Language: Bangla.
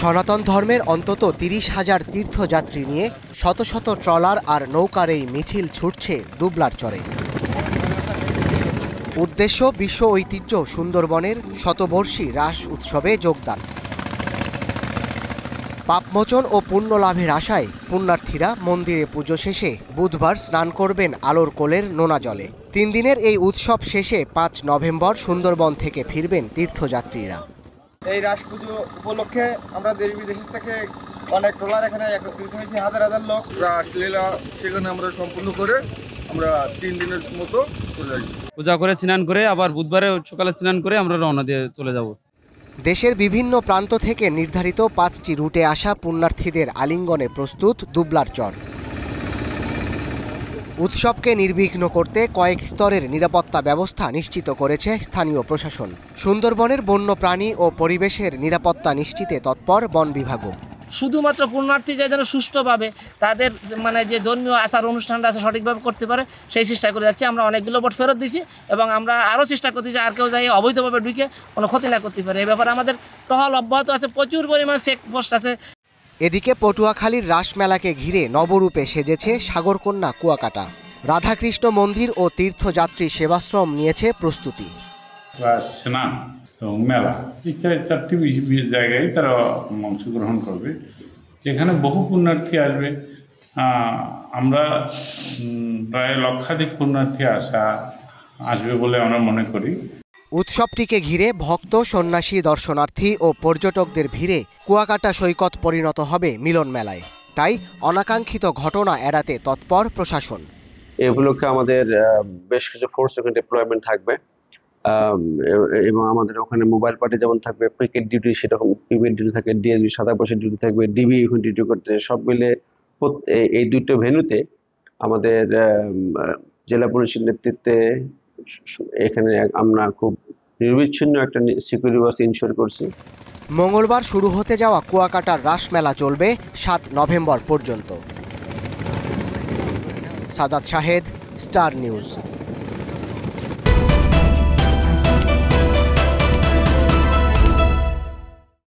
সনাতন ধর্মের অন্তত ৩০,০০০ তীর্থযাত্রী নিয়ে শত শত ট্রলার আর নৌকার এই মিছিল ছুটছে দুবলার চরে। উদ্দেশ্য বিশ্ব ঐতিহ্য সুন্দরবনের শতবর্ষী রাস উৎসবে যোগদান। পাপমোচন ও পুণ্য লাভের আশায় পুণ্যার্থীরা মন্দিরে পুজো শেষে বুধবার স্নান করবেন আলোর কোলের নোনা জলে। ৩ দিনের এই উৎসব শেষে ৫ নভেম্বর সুন্দরবন থেকে ফিরবেন তীর্থযাত্রীরা। এই রাস পুজো উপলক্ষে আমরা দেশ বিদেশ থেকে অনেক ট্রলার এখানে একত্রিত হয়েছি, হাজার হাজার লোক। রাসলীলা সেখানে আমরা সম্পূর্ণ করে আমরা 3 দিনের মতো চলে আসবো। পূজা করে স্নান করে আবার বুধবারে সকালে স্নান করে আমরা রওনা দিয়ে চলে যাব। দেশের বিভিন্ন প্রান্ত থেকে নির্ধারিত 5টি রুটে আসা পুণ্যার্থীদের আলিঙ্গনে প্রস্তুত দুবলার চর। উৎসবকে নির্বিঘ্ন করতে কয়েক স্তরের নিরাপত্তা ব্যবস্থা নিশ্চিত করেছে স্থানীয় প্রশাসন। সুন্দরবনের বন্যপ্রাণী ও পরিবেশের নিরাপত্তা নিশ্চিতে তৎপর বন বিভাগও। শুধুমাত্র পুণ্যার্থী যেন সুষ্ঠুভাবে তাদের যে ধর্মীয় আচার অনুষ্ঠানটা আছে সঠিকভাবে করতে পারে সেই চেষ্টা করে যাচ্ছি। আমরা অনেকগুলো ভোট ফেরত দিচ্ছি এবং আমরা আরও চেষ্টা করতেছি আর কেউ যাই অবৈধভাবে ঢুকে কোনো ক্ষতি না করতে পারে। এ ব্যাপারে আমাদের টহল অব্যাহত আছে, প্রচুর পরিমাণ চেকপোস্ট আছে। এদিকে পটুয়াখালীর রাসমেলাকে ঘিরে নবরূপে সেজেছে সাগরকন্যা কুয়াকাটা। রাধাকৃষ্ণ মন্দির ও তীর্থযাত্রী সেবাশ্রম নিয়েছে প্রস্তুতি। স্নান এবং মেলা এই 4টি জায়গায় তারা অংশগ্রহণ করবে, যেখানে বহু পুণ্যার্থী আসবে। আমরা প্রায় লক্ষাধিক পুণ্যার্থী আসবে বলে আমরা মনে করি। উৎসবটিকে ঘিরে ভক্ত, সন্ন্যাসী, দর্শনার্থী ও পর্যটকদের ভিড়ে কুয়াকাটা সৈকত পরিণত হবে মিলন মেলায়। তাই অনাকাঙ্ক্ষিত ঘটনা এড়াতে তৎপর প্রশাসন। এই উপলক্ষে আমাদের বেশ কিছু ফোর্স ওখানে ডিপ্লয়মেন্ট থাকবে এবং আমাদের ওখানে মোবাইল পার্টি যেমন থাকবে, পিকেট ডিউটি সেরকম পিকেট ডিউটি থাকবে, ডিএসবি সাদা পোশাক ডিউটি থাকবে, ডিবি ওখানে ডিউটি করতে। সব মিলে এই 2টো ভেন্যুতে আমাদের জেলা পুলিশের নেতৃত্বে এখানে আমরা খুব নির্বিচ্ছিন্ন একটা সিকিউরিটি ব্যবস্থা ইনশিওর করছি। মঙ্গলবার শুরু হতে যাওয়া কুয়াকাটার রাসমেলা চলবে 7 নভেম্বর পর্যন্ত। Sadat Shahed, star news.